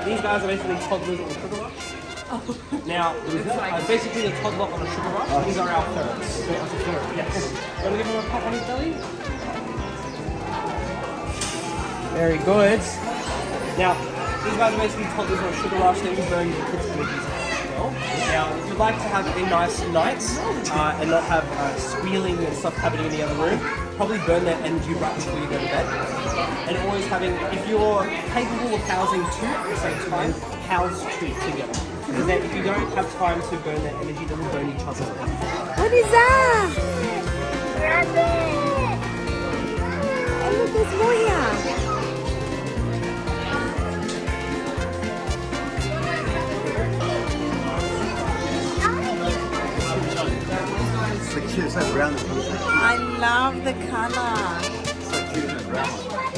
These guys are basically toddlers on a sugar rush. Oh. Now, basically the toddler on a sugar rush, these are our ferrets. Yes. You want to give him a pop on his belly? Very good. Now, these guys are basically toddlers on a sugar rush. They will burn your kids' energies as well. Now, if you'd like to have a nice night and not have squealing and stuff happening in the other room, probably burn that energy right before you go to bed. And always having, if you're capable of housing two at the same time, house two together. Because then if you don't have time to burn that energy, then we'll burn each other. What is that? Rabbit! And look, there's more here. It's so cute, it's so brown. I love the color. It's so cute, isn't it? Brown one.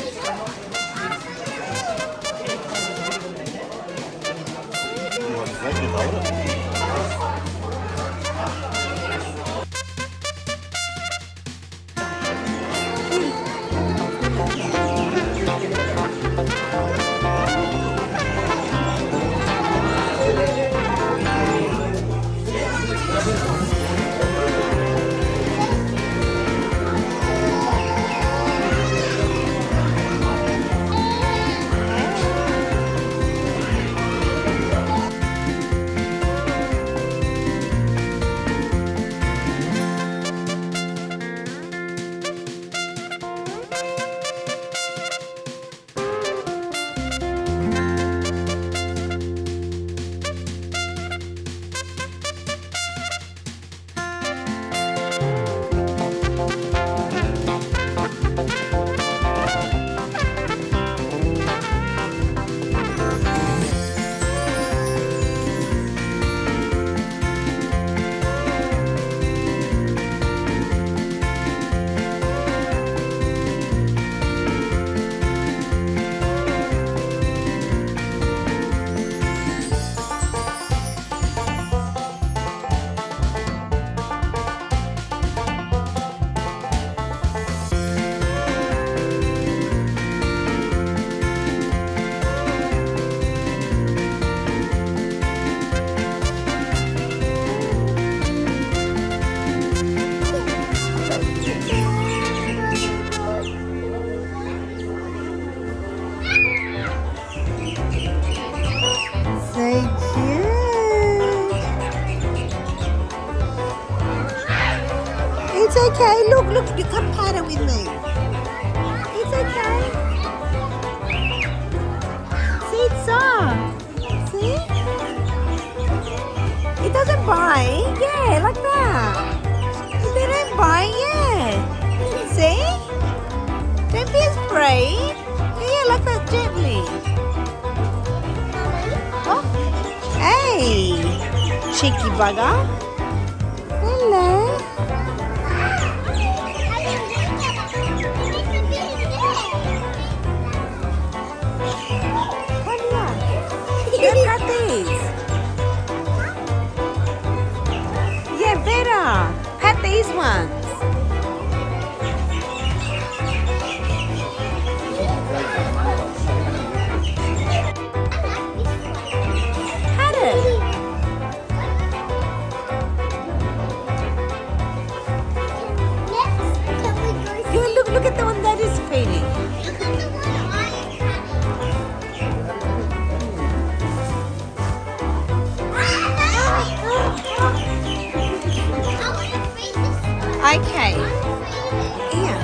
It's okay. Look, you come paddle with me. It's okay. See, it's soft. See? It doesn't bite. Yeah, like that. They don't bite, yeah. See? Don't be afraid. Yeah, like that gently. Oh. Hey, cheeky bugger. Hello. Look at these. Yeah, better. Pat these ones. Pat it. Yeah, look at the one that is feeding. Okay. Yeah.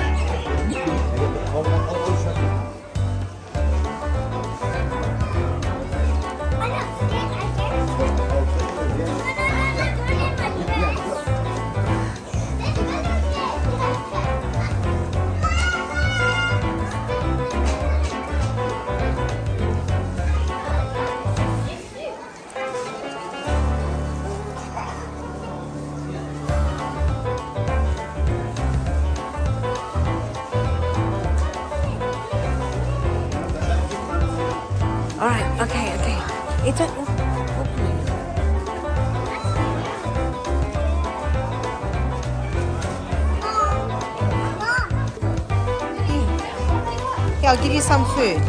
I'm not scared, I guess. Alright, okay. It's open. Here, I'll give you some food.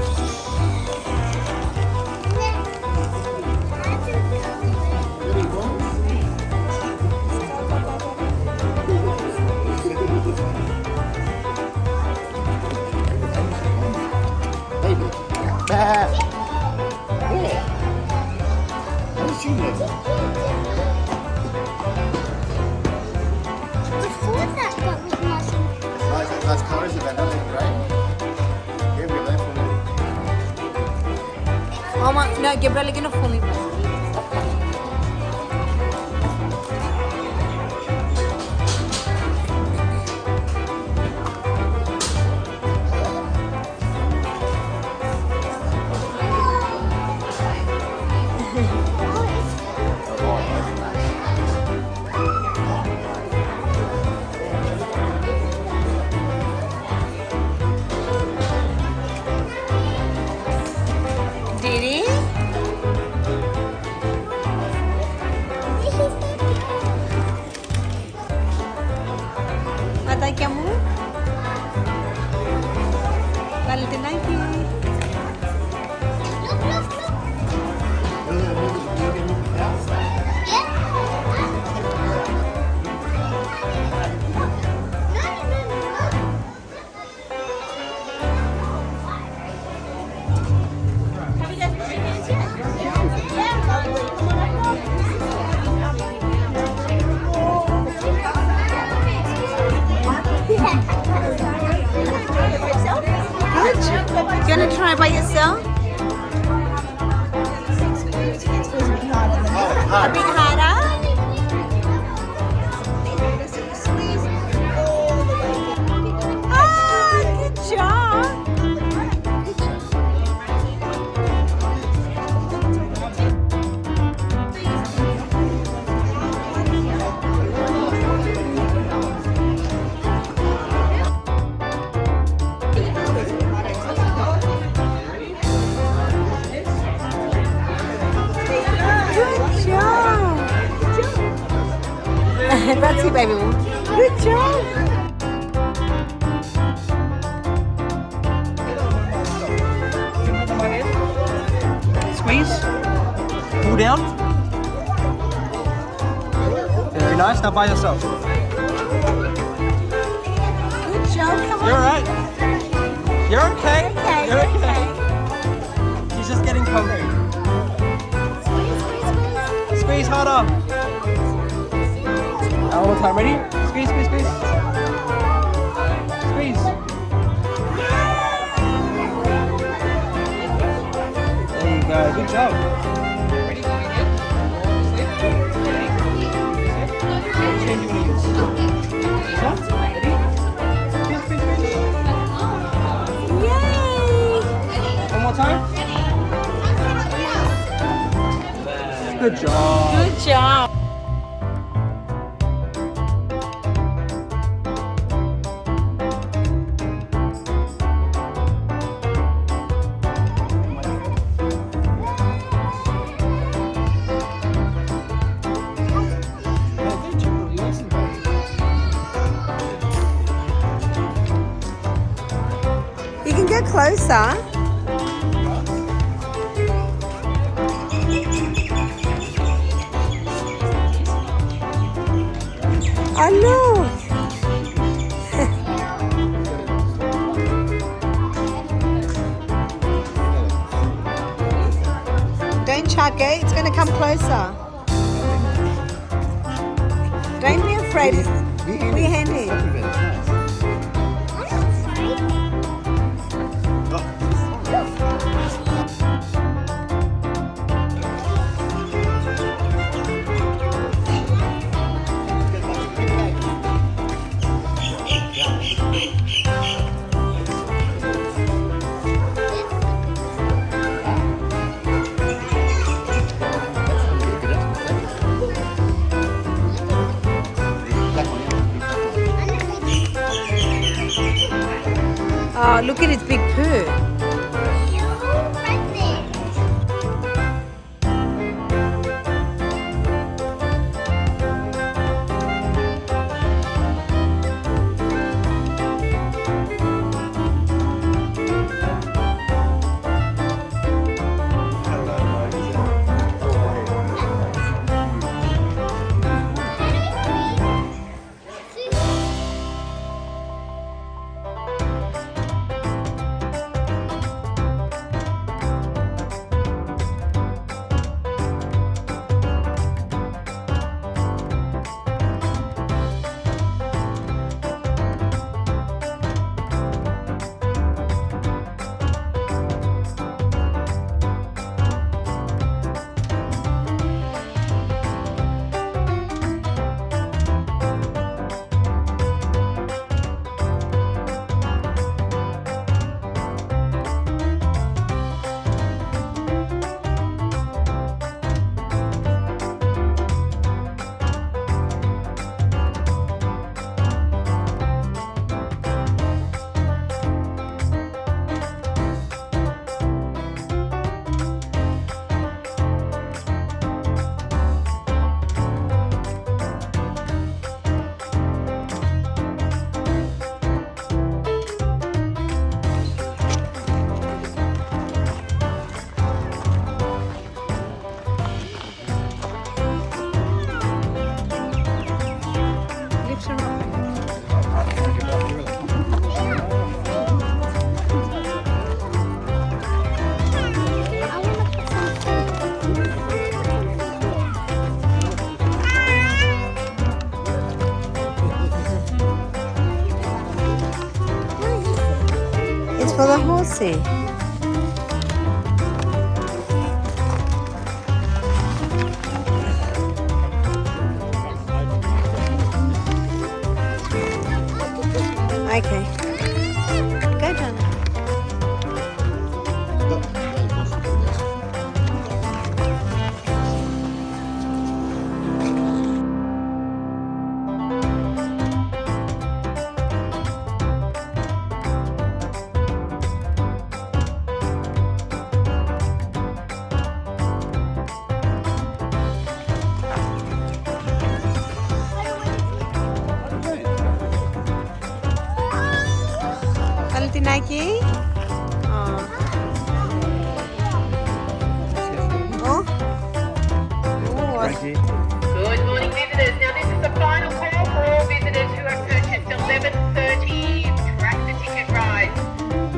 Las colors of another, right? Here we left from Oh my, no, Gabriel lagi na fully. Didi? Atay kamu? Balikin lagi. You want to try by yourself? A bit harder? Ah, good job. That's it, baby. Good job. Squeeze. Pull down. Very nice. Now by yourself. Good job. Come You're on. alright. You're okay. Okay, You're okay. okay. She's just getting hungry. Squeeze harder. Now one more time. Ready? Squeeze, squeeze, squeeze. Squeeze. There you go. Good job. Ready? What chain do you want to use? This one? Ready? Squeeze, squeeze, squeeze. Yay. One more time. Good job. Good job. You can get closer. I know. Don't chuck it. It's going to come closer. Don't be afraid. Put your hand in. Oh, look at its big poo. for the horsey. Okay. Go, darling. Nike? Oh. Oh. Good morning, visitors. Now, this is the final call for all visitors who have purchased 11:30 tractor ticket rides.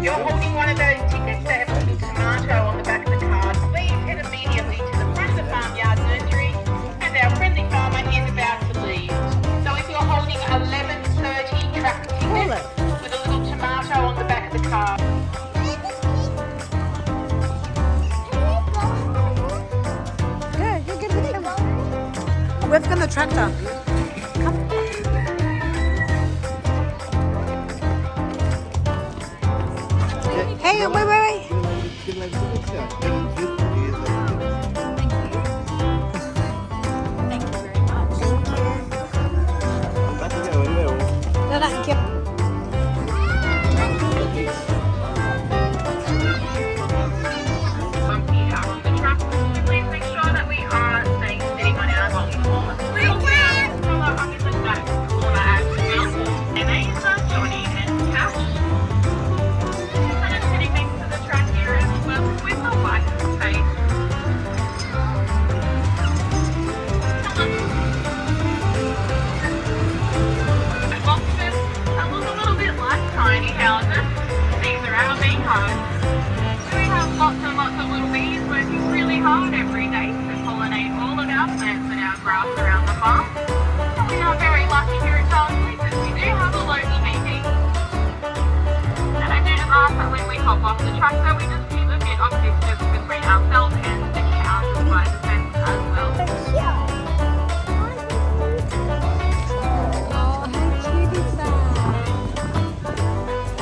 You're holding one of those tickets that have a little tomato on the back of the card. Please head immediately to the front of the farmyard nursery, as our friendly farmer is about to leave. So, if you're holding 11:30 tractor tickets with a little tomato on the back of the card. We've got the tractor. Come. Hey, wait. Off the tractor, we just keep a bit of distance between ourselves and the cows by the fence as well. Oh, how cute is that?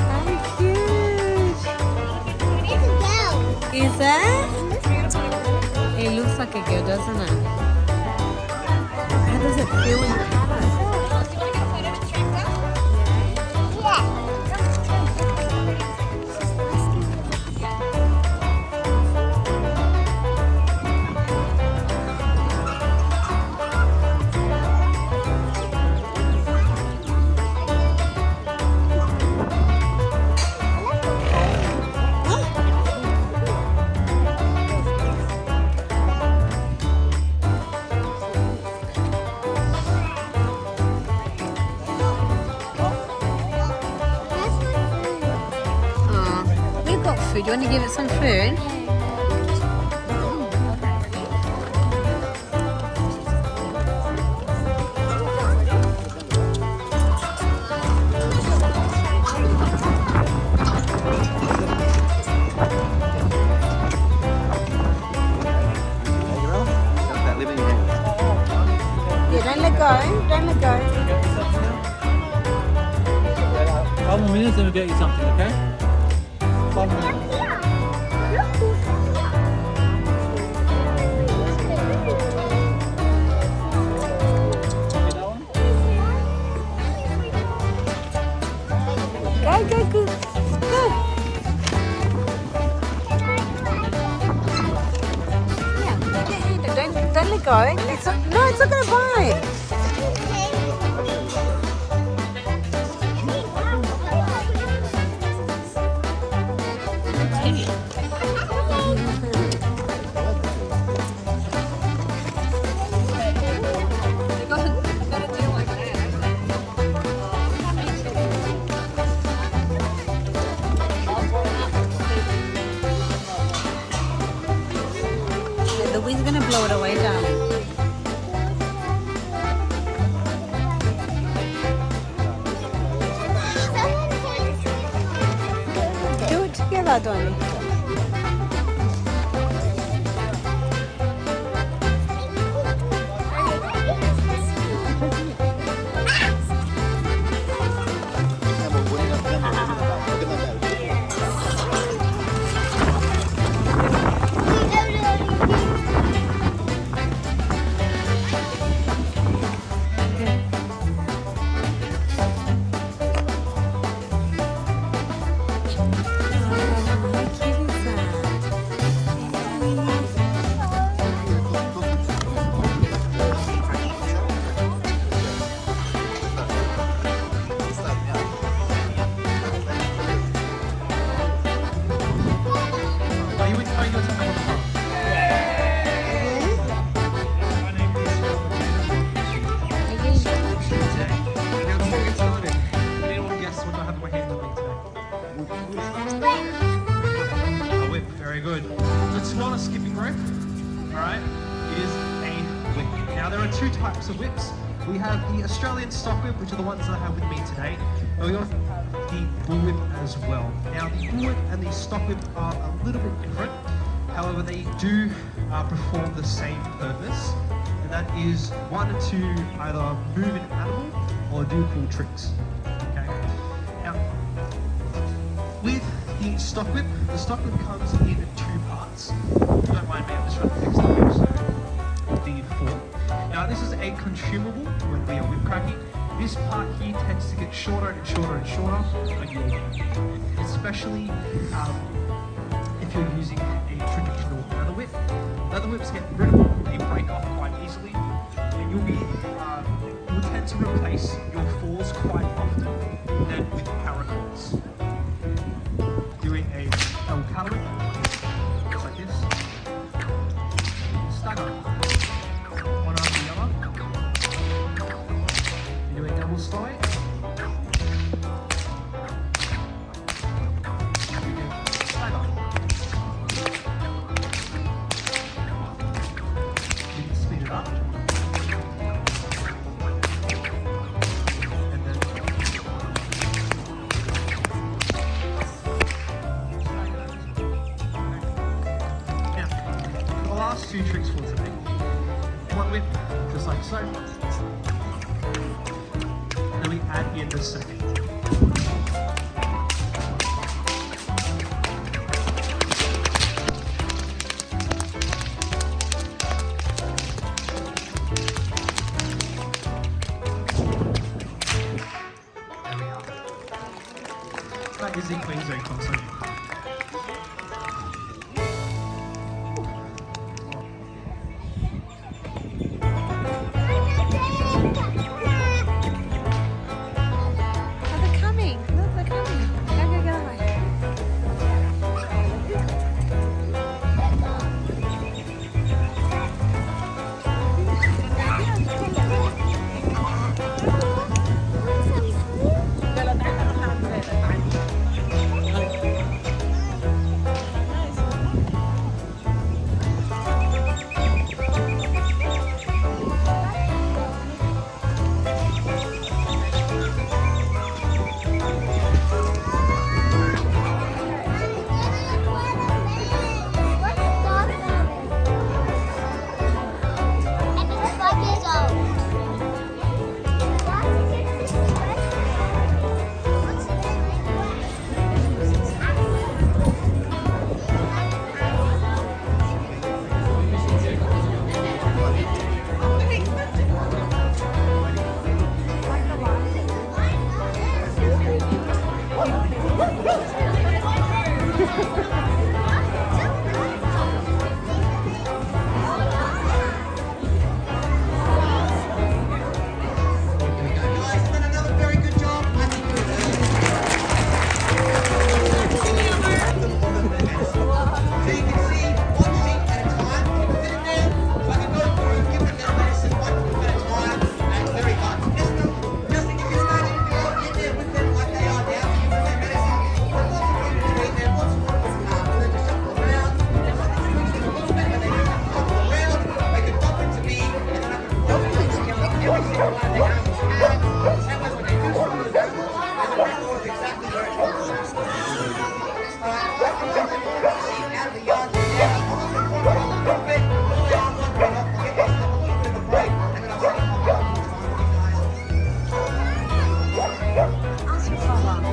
How cute. It's a girl. Is that? It looks like a girl, doesn't it? How does it feel in the paddock? Food. You want to give it some food? Yeah, don't let go. Don't let go. 5 more minutes and we'll get you something, okay? 5 more minutes. Go. Yeah, don't let go. It's not going to bite. The wind's going to blow it away, darling. lado ali. Very good. It's not a skipping rope, alright? It is a whip. Now there are two types of whips. We have the Australian stock whip, which are the ones that I have with me today. But we also have the bull whip as well. Now the bull whip and the stock whip are a little bit different. However, they do perform the same purpose. And that is one to either move an animal or do cool tricks. Okay. Now, with the stock whip comes in two parts. Don't mind me, I'm just trying to fix the whip, so the form. Now this is a consumable when we are whip cracking. This part here tends to get shorter and shorter and shorter when you're whipping. Especially if you're using a traditional leather whip. Leather whips get brittle, they break off quite easily, and you'll tend to replace your falls quite often than with paracords. Doing a double cutaway, just like this. Stagger. One after the other. You do a double slide. You do stagger. You can speed it up. And then last two tricks for today. One whip, just like so. Then we add in the second. There we are. That is the Queensland console. Ask your father.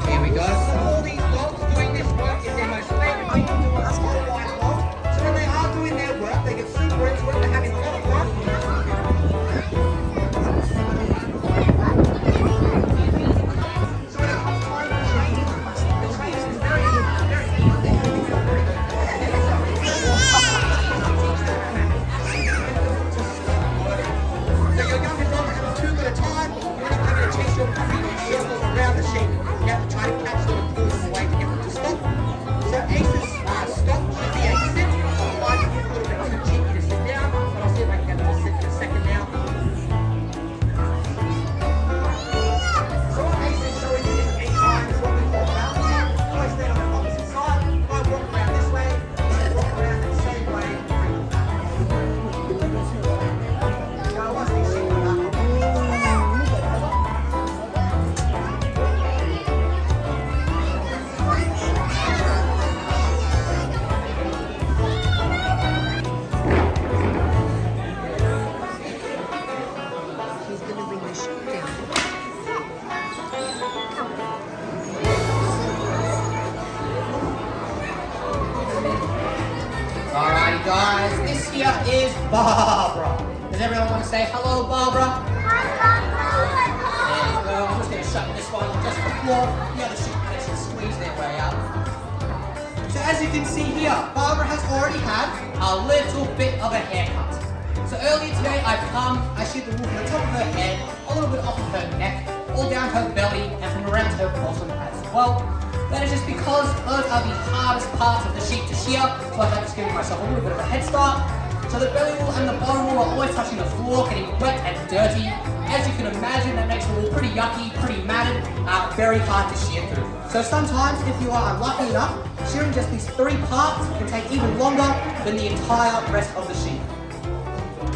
Here we go. So all these dogs doing this work is their most favourite thing to do on us little white dogs. So when they are doing their work, they get super into it, they're having a lot of fun. So when it comes time to change, the change is very So your younger dog has too good a time, you're not going to chase your puppy in circles around the sheep. You have to try to catch them and pull them away to get them to stop. So Ace's stop should be a sit, otherwise it's a little bit too cheeky to sit down, but I'll see if I can get them to sit for a second now. So what Ace is showing you in 8 times is what we call balancing. I stand on the opposite side, I walk around this way, I walk around the same way, bring them back. Now once these sheep are back, He's going to bring the sheep down. Alrighty guys, this here is Barbara. Does everyone want to say hello, Barbara? There you go. I'm just going to shut this one just before the other sheep can actually squeeze their way out. So as you can see here, Barbara has already had a little bit of a haircut. So earlier today I sheared the wool from the top of her head, a little bit off of her neck, all down her belly and from around her bottom as well. That is just because those are the hardest parts of the sheep to shear, so I thought just giving myself a little bit of a head start. So the belly wool and the bottom wool are always touching the floor, getting wet and dirty. As you can imagine, that makes the wool pretty yucky, pretty matted, very hard to shear through. So sometimes, if you are unlucky enough, shearing just these 3 parts can take even longer than the entire rest of the sheep.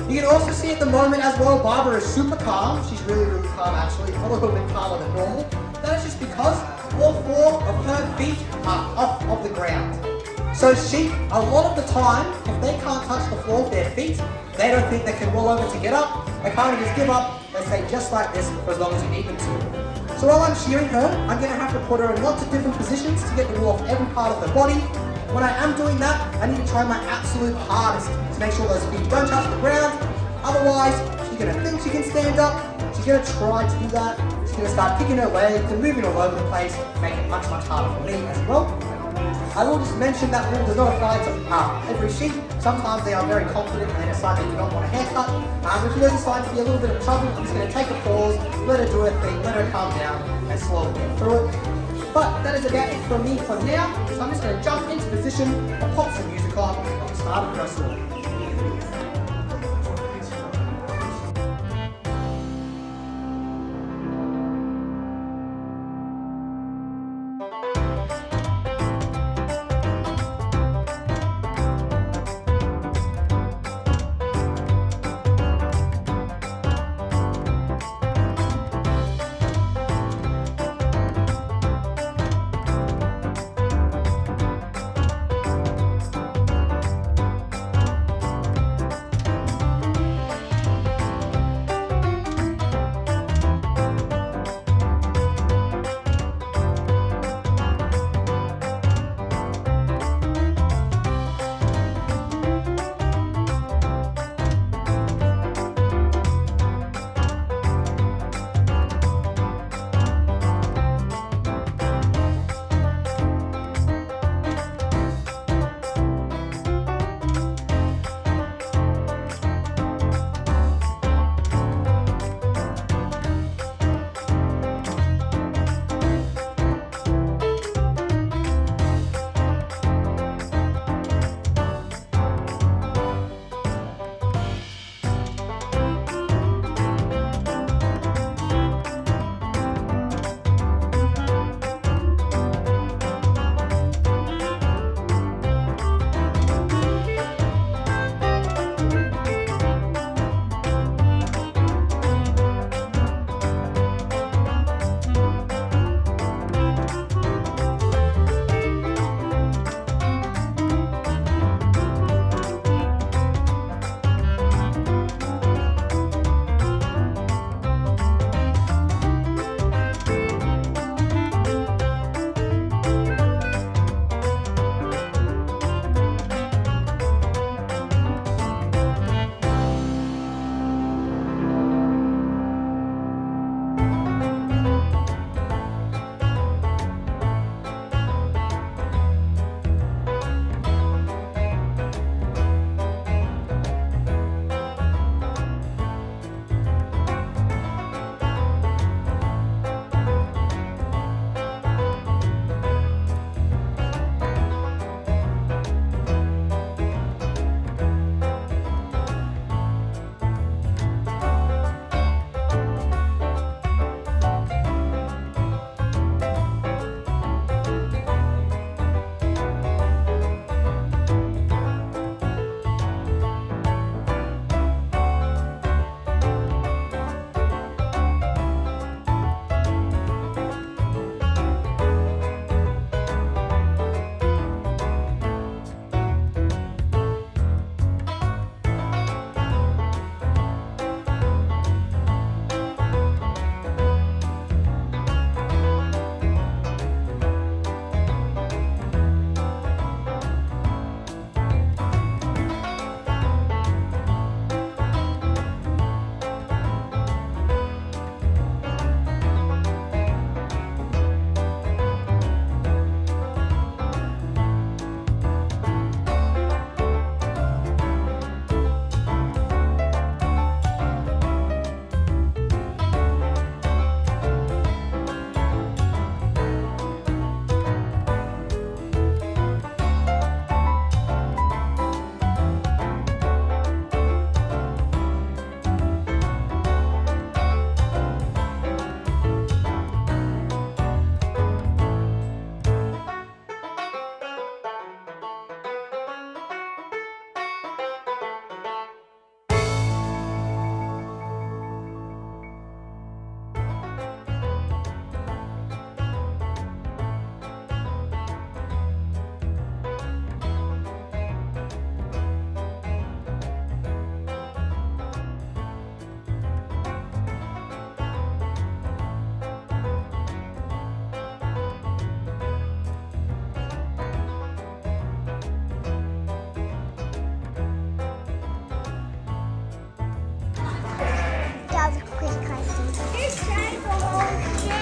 You can also see at the moment as well, Barbara is super calm. She's really, really calm actually, a little bit calmer than normal. That is just because all 4 of her feet are off of the ground. So sheep, a lot of the time, if they can't touch the floor with their feet, they don't think they can roll over to get up. They kind of just give up. They stay just like this for as long as you need them to. So while I'm shearing her, I'm going to have to put her in lots of different positions to get the wool off every part of her body. When I am doing that, I need to try my absolute hardest to make sure those feet don't touch the ground. Otherwise, she's going to think she can stand up. She's going to try to do that. She's going to start kicking her legs and moving all over the place, make it much, much harder for me as well. I will just mention that rule does not apply to every sheep. Sometimes they are very confident and they decide they do not want a haircut. If she does decide to be a little bit of trouble, I'm just going to take a pause, let her do her thing, let her calm down, and slowly get through it. But that is about it from me for now. So I'm just going to jump into position, pop some music on, and start the rest of it.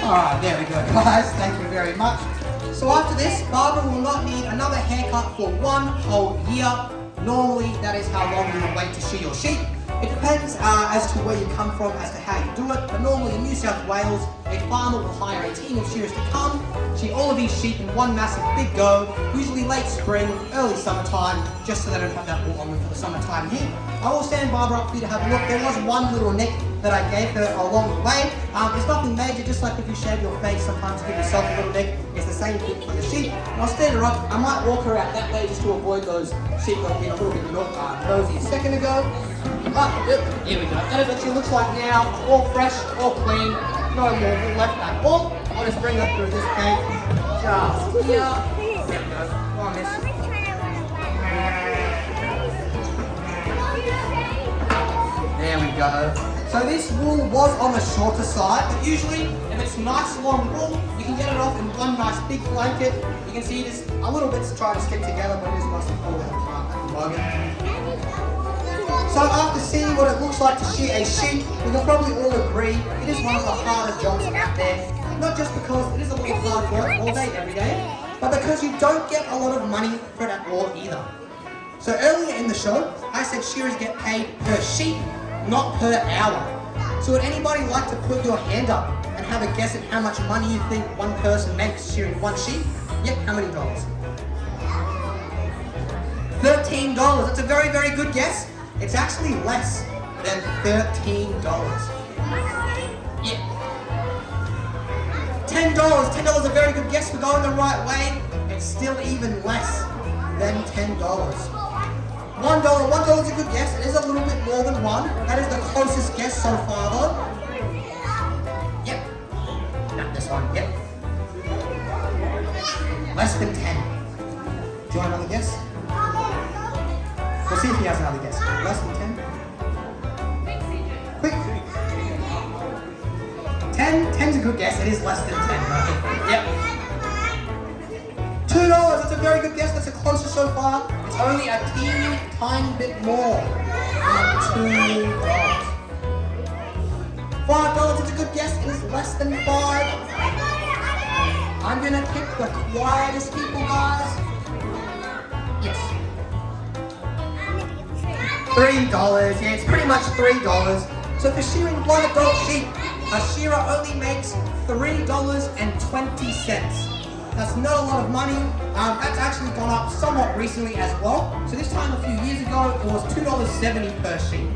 Alright, there we go, guys. Thank you very much. So after this, Barbara will not need another haircut for 1 whole year. Normally, that is how long you will wait to shear your sheep. It depends as to where you come from, as to how you do it, but normally in New South Wales, a farmer will hire a team of shearers to come, shear all of these sheep in one massive big go, usually late spring, early summertime, just so they don't have that wool on them for the summertime here. I will stand Barbara up for you to have a look. There was one little nick that I gave her along the way. It's nothing major, just like if you shave your face, sometimes give yourself a little nick. It's the same thing for the sheep. And I'll stand her up. I might walk her out that way just to avoid those sheep that have been a little bit nosy a second ago. But here we go. And it actually looks like now, all fresh, all clean, no more left at all. I'll just bring her through this gate. Just here. There we go. Go on, miss. There we go. So this wool was on the shorter side, but usually if it's nice long wool, you can get it off in one nice big blanket. You can see it is a little bit trying to stick together, but it is nice and cool at the moment. So after seeing what it looks like to shear a sheep, we can probably all agree it is one of the harder jobs out there. Not just because it is a lot of hard work all day, every day, but because you don't get a lot of money for it at all either. So earlier in the show, I said shearers get paid per sheep, not per hour. So would anybody like to put your hand up and have a guess at how much money you think one person makes shearing one sheep? Yep, how many dollars? $13. That's a very, very good guess. It's actually less than $13. Yeah. $10. $10 is a very good guess for going the right way. It's still even less than $10. $1. $1 is a good guess. It is a little bit more than one. That is the closest guess so far though. Yep. Not this one. Yep. Less than 10. Do you want another guess? We'll see if he has another guess. Less than 10? Quick. 10? 10's a good guess. It is less than 10, right? Yep. $2. That's a very good guess. That's the closest so far. It's only a teeny tiny bit more than $2. $5. It's a good guess. It is less than 5. I'm gonna pick the quietest people, guys. Yes. $3. Yeah, it's pretty much $3. So for shearing one adult sheep, a shearer only makes $3.20. That's not a lot of money. That's actually gone up somewhat recently as well. So this time a few years ago, it was $2.70 per sheep.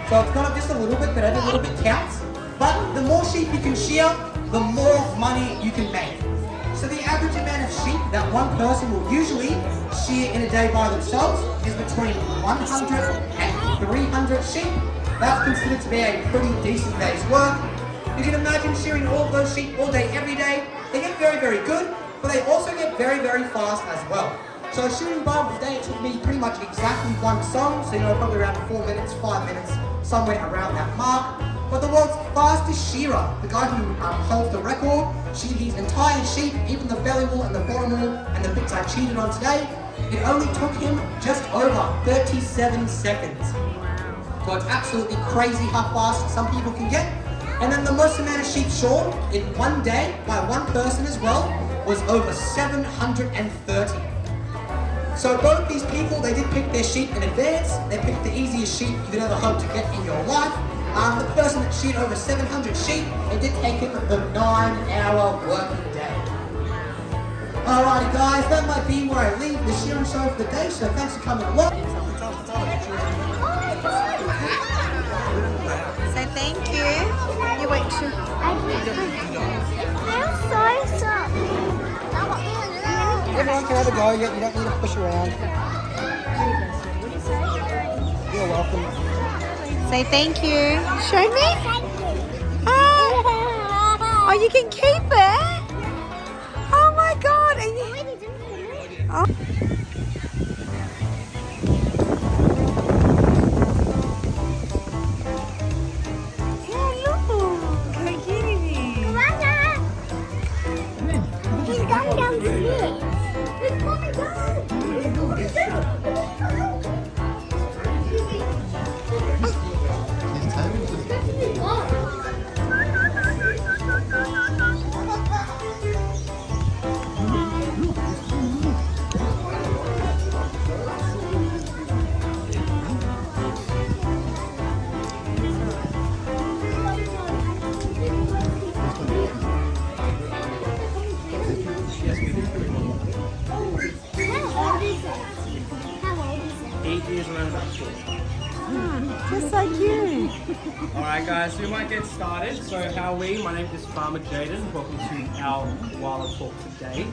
So it's gone up just a little bit, but every little bit counts. But the more sheep you can shear, the more money you can make. So the average amount of sheep that one person will usually shear in a day by themselves is between 100 and 300 sheep. That's considered to be a pretty decent day's work. You can imagine shearing all of those sheep all day, every day. They get very, very good, but they also get very, very fast as well. So shooting Barbara's day, it took me pretty much exactly one song, so probably around 4 minutes, 5 minutes, somewhere around that mark. But the world's fastest shearer, the guy who holds the record, sheared his entire sheep, even the belly wool and the bottom wool and the bits I cheated on today, it only took him just over 37 seconds. So it's absolutely crazy how fast some people can get. And then the most amount of sheep shorn in one day by one person as well was over 730. So both these people, they did pick their sheep in advance. They picked the easiest sheep you could ever hope to get in your life. The person that sheared over 700 sheep, it did take him the 9-hour working day. Alrighty guys, that might be where I leave the shearing show for the day, so thanks for coming along. Say thank you. You wait to... I'm sorry. Everyone can have a go, you don't need to push around. You're welcome. Say thank you. Show me. Oh, you can keep it. Oh my God. Are you... Oh. Yeah, look. How cute is he? He's going downstairs. He's going down. Alright guys, so we might get started. So how are we? My name is Farmer Jaden. Welcome to our koala talk today.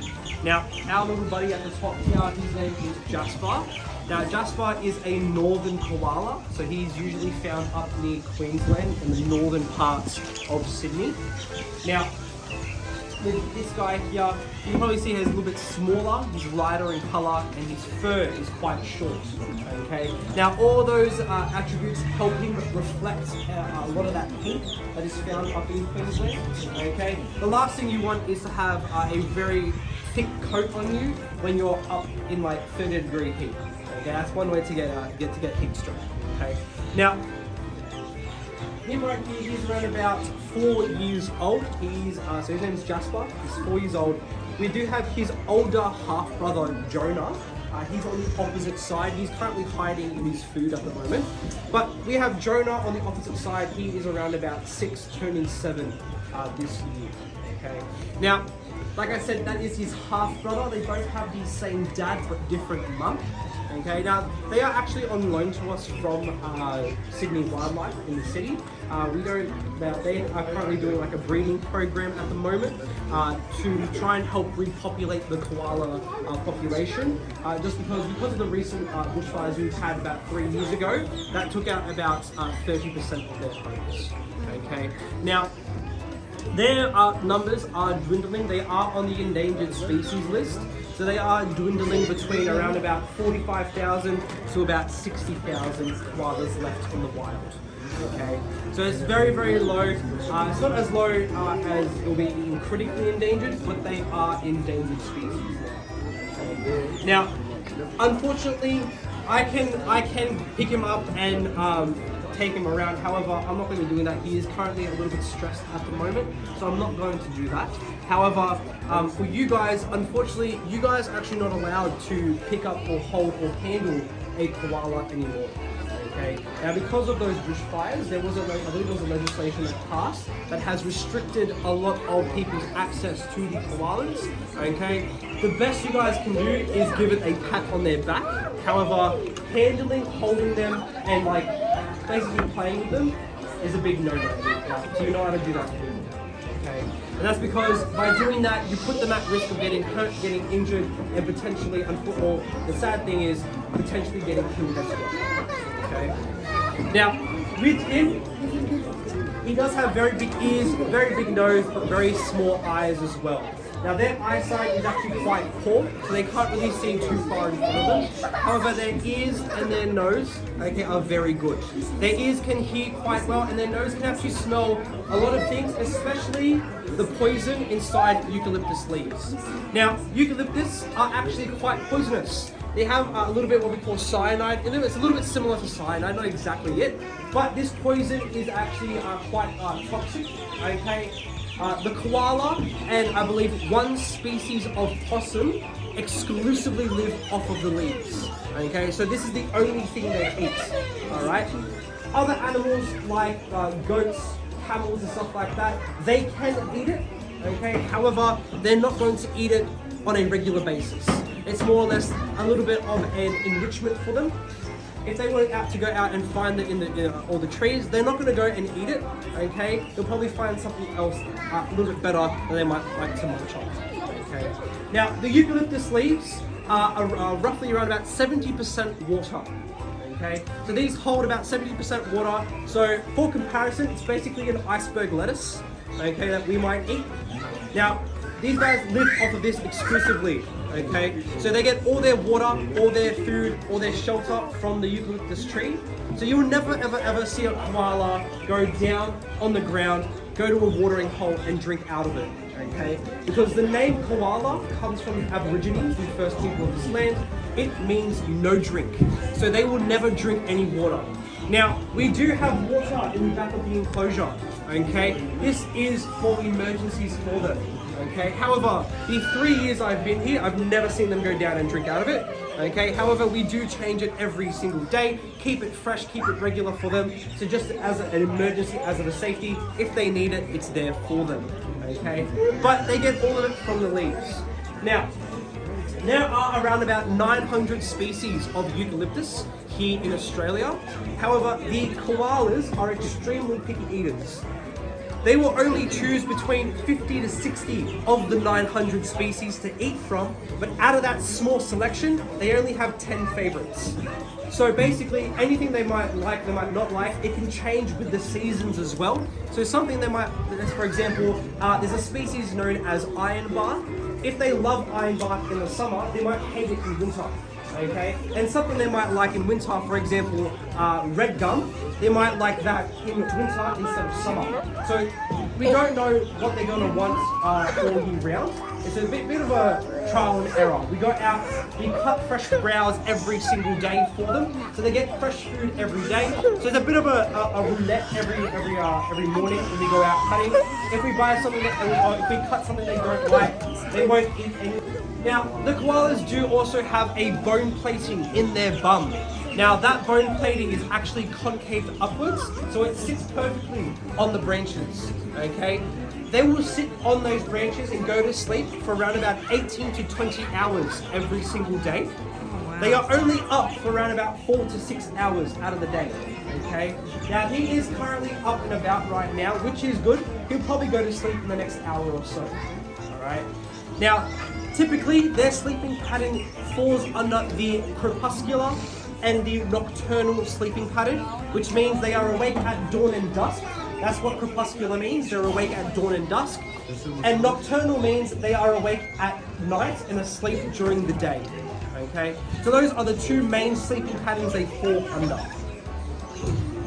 Now, our little buddy at the top here, his name is Jasper. Now, Jasper is a northern koala, so he's usually found up near Queensland in the northern parts of Sydney. Now, with this guy here, you can probably see he's a little bit smaller, he's lighter in colour, and his fur is quite short. Okay. Now, all those attributes help him reflect a lot of that heat that is found up in Queensland. Okay. The last thing you want is to have a very thick coat on you when you're up in like 30-degree heat. Okay, that's one way to get heat stroke. Okay. Now, him right here, he's around about 4 years old. He's so his name is Jasper. He's 4 years old. We do have his older half brother Jonah. He's on the opposite side. He's currently hiding in his food at the moment. But we have Jonah on the opposite side. He is around about 6, turning 7 this year. Okay. Now, like I said, that is his half brother. They both have the same dad but different mum. Okay, now they are actually on loan to us from Sydney Wildlife in the city. They are currently doing like a breeding program at the moment to try and help repopulate the koala population. Just because of the recent bushfires we've had about 3 years ago, that took out about 30% of their homes. Okay, now their numbers are dwindling. They are on the endangered species list. So they are dwindling between around about 45,000 to about 60,000 koalas left in the wild. Okay, so it's very, very low. It's not as low as it will be in critically endangered, but they are endangered species now. Okay. Now, unfortunately, I can pick him up and take him around. However, I'm not going to be doing that. He is currently a little bit stressed at the moment, so I'm not going to do that. However, for you guys, unfortunately, you guys are actually not allowed to pick up or hold or handle a koala anymore. Okay. Now, because of those bushfires, I believe there was a legislation that passed that has restricted a lot of people's access to the koalas. Okay. The best you guys can do is give it a pat on their back. However, handling, holding them, and like basically playing with them is a big no-no. So you know how to do that too. Okay. And that's because by doing that, you put them at risk of getting hurt, getting injured, and potentially, or the sad thing is, potentially getting killed as well. Okay. Now, with him, he does have very big ears, very big nose, but very small eyes as well. Now, their eyesight is actually quite poor, so they can't really see too far in front of them. However, their ears and their nose, okay, are very good. Their ears can hear quite well, and their nose can actually smell a lot of things, especially the poison inside eucalyptus leaves. Now, eucalyptus are actually quite poisonous. They have a little bit what we call cyanide in them. It's a little bit similar to cyanide, not exactly it, but this poison is actually quite toxic, okay? The koala and I believe one species of possum exclusively live off of the leaves. Okay, so this is the only thing they eat. Alright? Other animals like goats, camels and stuff like that, they can eat it. Okay, however, they're not going to eat it on a regular basis. It's more or less a little bit of an enrichment for them. If they were to go out and find it in all the trees, they're not going to go and eat it, okay? They'll probably find something else a little bit better that they might like to munch on, okay? Now, the eucalyptus leaves are roughly around about 70% water, okay? So these hold about 70% water. So for comparison, it's basically an iceberg lettuce, okay, that we might eat. Now, these guys live off of this exclusively, okay? So they get all their water, all their food, all their shelter from the eucalyptus tree. So you will never, ever, ever see a koala go down on the ground, go to a watering hole and drink out of it, okay? Because the name koala comes from the Aborigines, the first people of this land. It means no drink. So they will never drink any water. Now, we do have water in the back of the enclosure, okay? This is for emergencies for them. Okay. However, the 3 years I've been here, I've never seen them go down and drink out of it. Okay. However, we do change it every single day, keep it fresh, keep it regular for them. So just as an emergency, as a safety, if they need it, it's there for them. Okay. But they get all of it from the leaves. Now, There are around about 900 species of eucalyptus here in Australia. However, the koalas are extremely picky eaters. They will only choose between 50 to 60 of the 900 species to eat from, but out of that small selection, they only have 10 favorites. So basically, anything they might like, they might not like, it can change with the seasons as well. So something they might, for example, there's a species known as ironbark. If they love ironbark in the summer, they might hate it in winter. Okay, and something they might like in winter, for example, red gum, they might like that in winter instead of summer. So we don't know what they're going to want all year round. It's a bit of a trial and error. We go out, we cut fresh browse every single day for them, so they get fresh food every day. So it's a bit of a roulette every morning when we go out cutting. If we buy something or if we cut something they don't like, they won't eat any. Now, the koalas do also have a bone plating in their bum. Now, that bone plating is actually concave upwards, so it sits perfectly on the branches, okay? They will sit on those branches and go to sleep for around about 18 to 20 hours every single day. They are only up for around about 4 to 6 hours out of the day, okay? Now, he is currently up and about right now, which is good. He'll probably go to sleep in the next hour or so, all right? Now, typically, their sleeping pattern falls under the crepuscular and the nocturnal sleeping pattern, which means they are awake at dawn and dusk. That's what crepuscular means, they're awake at dawn and dusk. And nocturnal means they are awake at night and asleep during the day. Okay? So those are the two main sleeping patterns they fall under.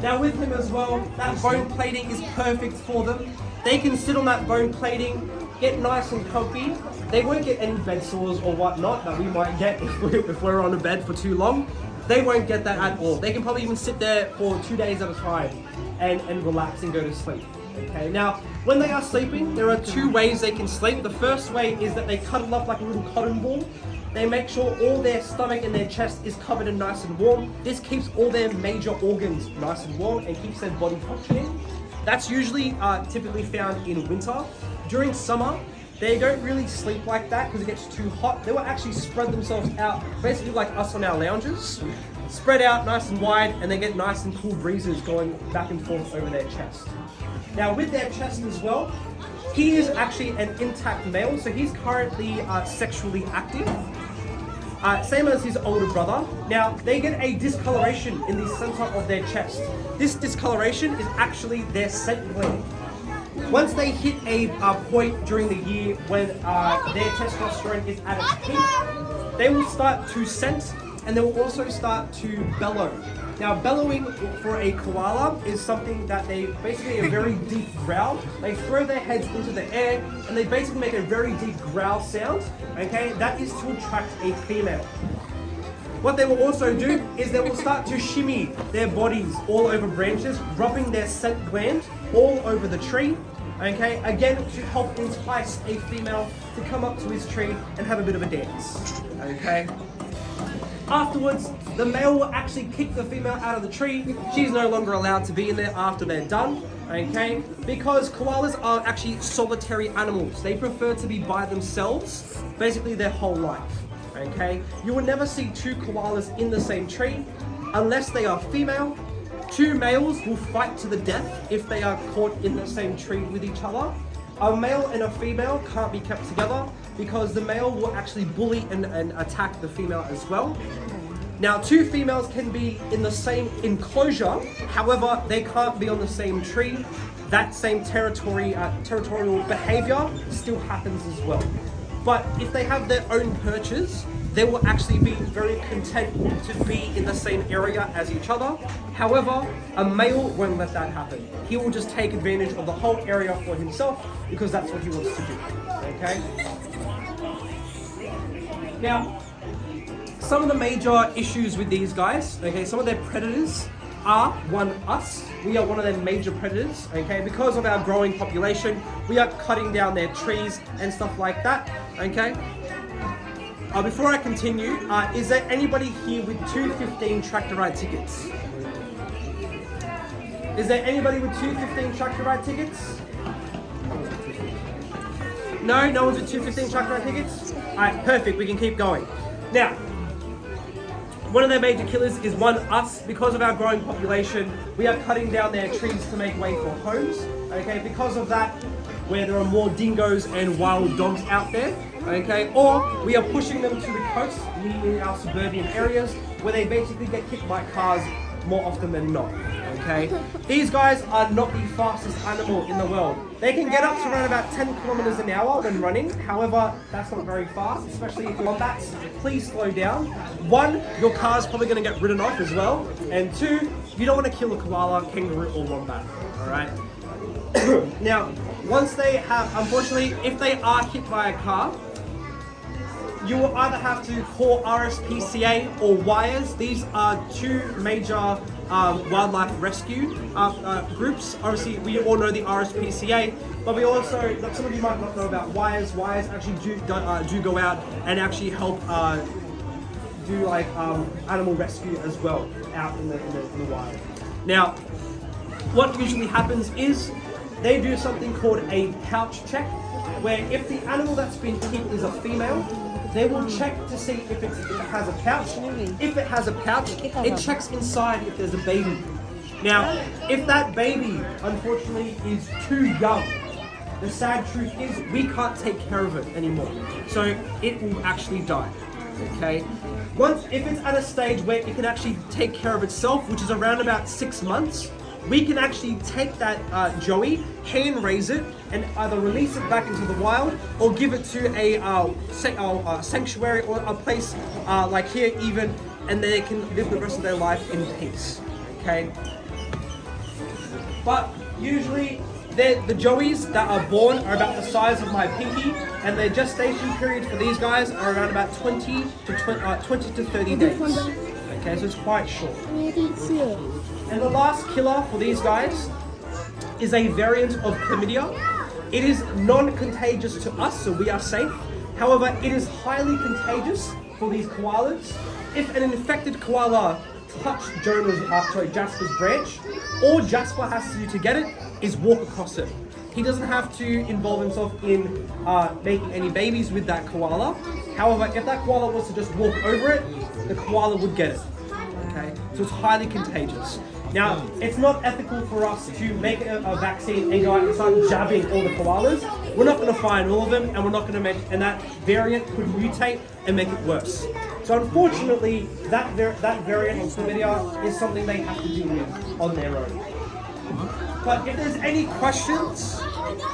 Now with him as well, that bone plating is perfect for them. They can sit on that bone plating, get nice and comfy. They won't get any bed sores or whatnot that we might get if we're on a bed for too long. They won't get that at all. They can probably even sit there for 2 days at a time and relax and go to sleep. Okay, now when they are sleeping, there are two ways they can sleep. The first way is that they cuddle up like a little cotton ball. They make sure all their stomach and their chest is covered and nice and warm. This keeps all their major organs nice and warm and keeps their body functioning. That's usually typically found in winter. During summer, they don't really sleep like that because it gets too hot. They will actually spread themselves out, basically like us on our lounges. Spread out nice and wide, and they get nice and cool breezes going back and forth over their chest. Now with their chest as well, he is actually an intact male, so he's currently sexually active. Same as his older brother. Now, they get a discoloration in the center of their chest. This discoloration is actually their scent gland. Once they hit a point during the year when their testosterone is at its peak, they will start to scent and they will also start to bellow. Now, bellowing for a koala is something that they basically a very deep growl. They throw their heads into the air and they basically make a very deep growl sound. Okay, that is to attract a female. What they will also do is they will start to shimmy their bodies all over branches, rubbing their scent gland all over the tree. Okay, again to help entice a female to come up to his tree and have a bit of a dance. Okay. Afterwards, the male will actually kick the female out of the tree. She's no longer allowed to be in there after they're done, okay? Because koalas are actually solitary animals. They prefer to be by themselves, basically their whole life, okay? You will never see two koalas in the same tree unless they are female. Two males will fight to the death if they are caught in the same tree with each other. A male and a female can't be kept together because the male will actually bully and attack the female as well. Now, two females can be in the same enclosure, however, they can't be on the same tree. That same territorial behavior still happens as well. But if they have their own perches, they will actually be very content to be in the same area as each other. However, a male won't let that happen. He will just take advantage of the whole area for himself because that's what he wants to do, okay? Now, some of the major issues with these guys, okay, some of their predators are, one, us. We are one of their major predators, okay? Because of our growing population, we are cutting down their trees and stuff like that, okay? Before I continue, is there anybody here with 215 tractor ride tickets? Is there anybody with 215 tractor ride tickets? No? No one's at 2:15 track ride tickets? Alright, perfect. We can keep going. Now, one of their major killers is us. Because of our growing population, we are cutting down their trees to make way for homes. Okay, because of that, where there are more dingoes and wild dogs out there. Okay, or we are pushing them to the coast, in our suburban areas, where they basically get hit by cars more often than not. Okay, these guys are not the fastest animal in the world. They can get up to around about 10 kilometers an hour when running. However, that's not very fast, especially if you're wombats. Please slow down. One, your car's probably going to get ridden off as well. And two, you don't want to kill a koala, kangaroo, or wombat. All right. Now, once they have, unfortunately, if they are hit by a car, you will either have to call RSPCA or WIRES. These are two major wildlife rescue groups. Obviously, we all know the RSPCA, but we also, some of you might not know about WIRES. WIRES actually do go out and actually help do like animal rescue as well out in the wild. Now, what usually happens is they do something called a pouch check, where if the animal that's been hit is a female, they will check to see if it has a pouch. If it has a pouch, it checks inside if there's a baby. Now, if that baby, unfortunately, is too young, the sad truth is we can't take care of it anymore. So it will actually die. Okay? If it's at a stage where it can actually take care of itself, which is around about 6 months, we can actually take that joey, hand raise it, and either release it back into the wild or give it to a sanctuary or a place like here even, and they can live the rest of their life in peace. Okay? But usually the joeys that are born are about the size of my pinky, and their gestation period for these guys are around about 20 to 30 days. Okay, so it's quite short. And the last killer for these guys is a variant of chlamydia. It is non-contagious to us, so we are safe. However, it is highly contagious for these koalas. If an infected koala touched Jasper's branch, all Jasper has to do to get it is walk across it. He doesn't have to involve himself in making any babies with that koala. However, if that koala was to just walk over it, the koala would get it. Okay, so it's highly contagious. Now, it's not ethical for us to make a vaccine and go out and start jabbing all the koalas. We're not going to find all of them, and we're not going to make, and that variant could mutate and make it worse. So unfortunately, that variant of chlamydia is something they have to deal with on their own. But if there's any questions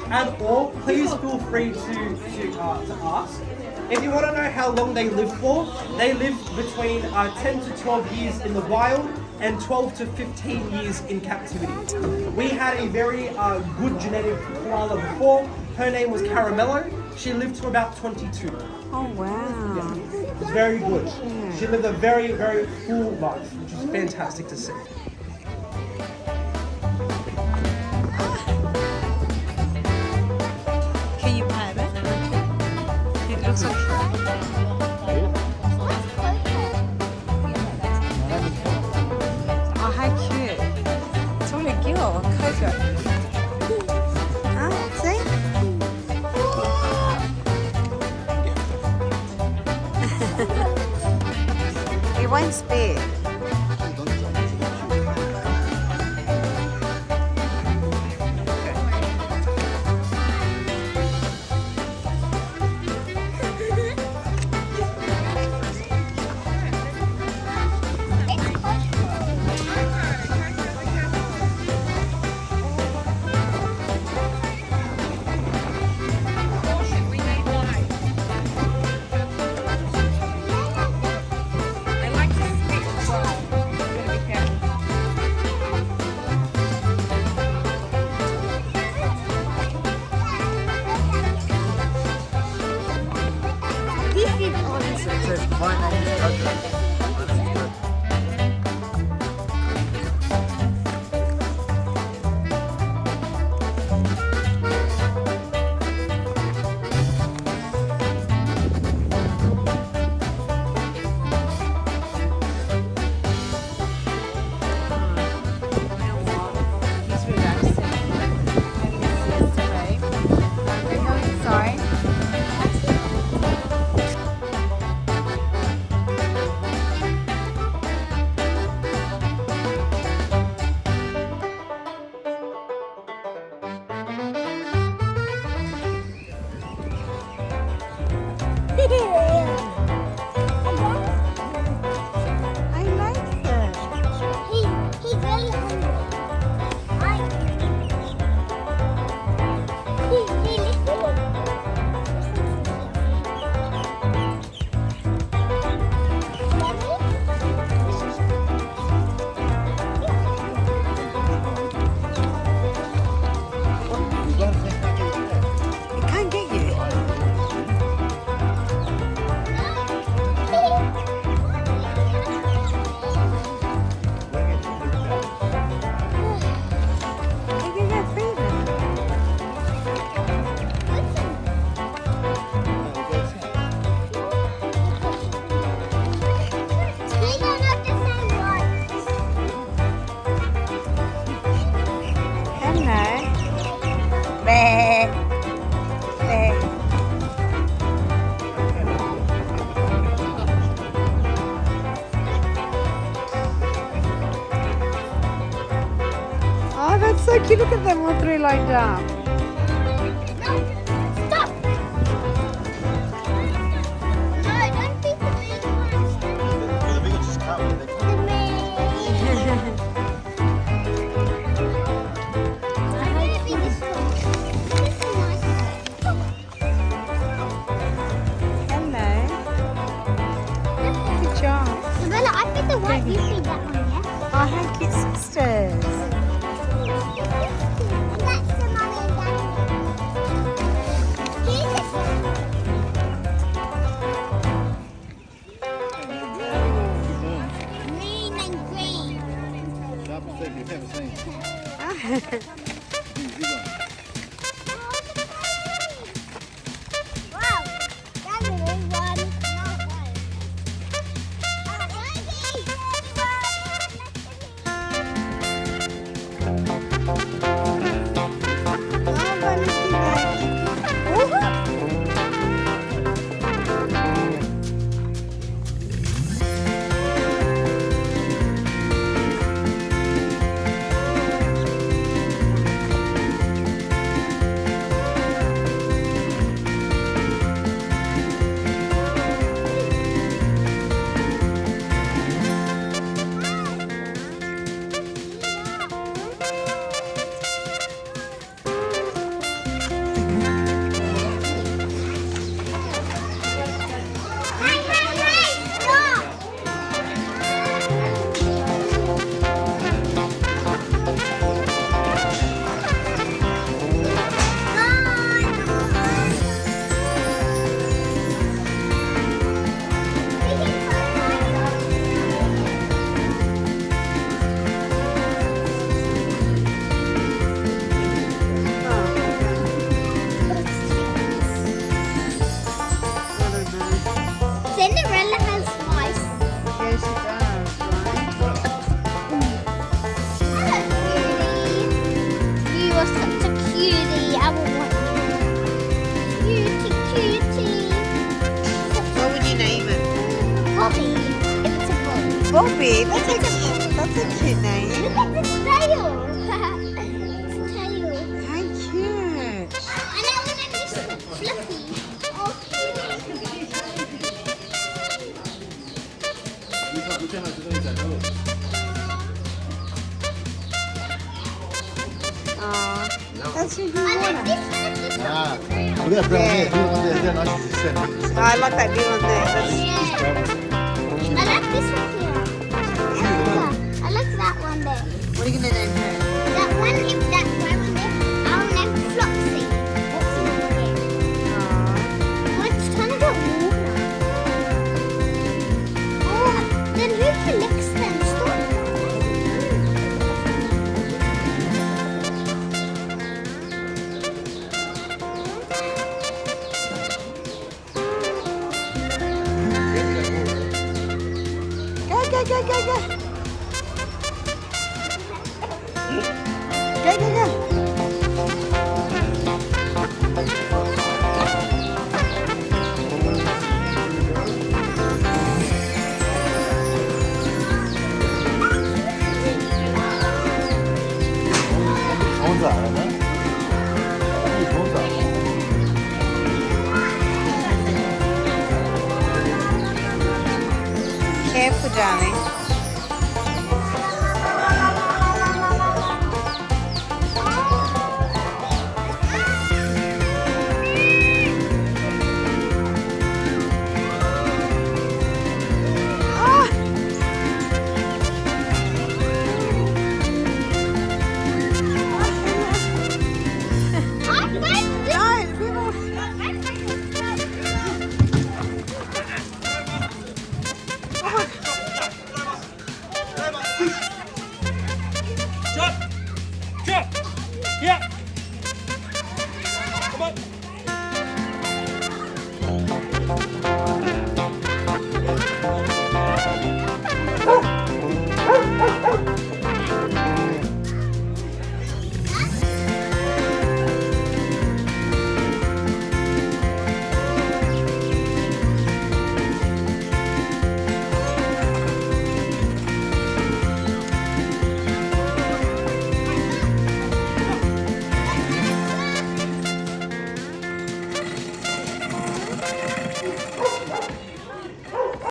at all, please feel free to ask. If you want to know how long they live for, they live between 10 to 12 years in the wild and 12 to 15 years in captivity. We had a very good genetic koala before. Her name was Caramello. She lived to about 22. Oh, wow. Yeah, it's very good. She lived a very, very full life, which is fantastic to see. Can you pat it? It looks like... Oh, how cute. It's really cute. Coco. Ah, see? It won't spit. He's relaxing. Had his yesterday. We're going inside. so cute. Look at them all three lined up. Stop! No, don't be the big ones. The big ones just come. They come. I'm gonna be this one. This is nice. Hello. Good job. Isabella, I picked the one. You picked that one, yeah? Oh, how cute sisters. And that's the mummy and daddy. Here's this one. Green and green. Sharp and stick, you've never seen. Wow, that's a big one. Not one. Cinderella has mice. Yes, she does, right? Hello, cutie. You are such a cutie. I will want you. Cutie. What would you name it? Bobby. If it's a boy. Bobby. That's a cute name. Look at this tail. Its tail. How cute. And I want to be fluffy. Oh, Aw, that's your I like water. this one. Ah, look at that brown hair. Look at that nice as you said. I like that blue one there. That's, I like this one here. I like that one there. what are you gonna name her? That one, if that one there, I'll name Flopsy. That's the one there. Aw. Oh, it's trying to get water. Oh, then who collects them? Stop. Go, go, go, go, go. Go, go, go. 혼자 알아? 혼자. Careful, darling.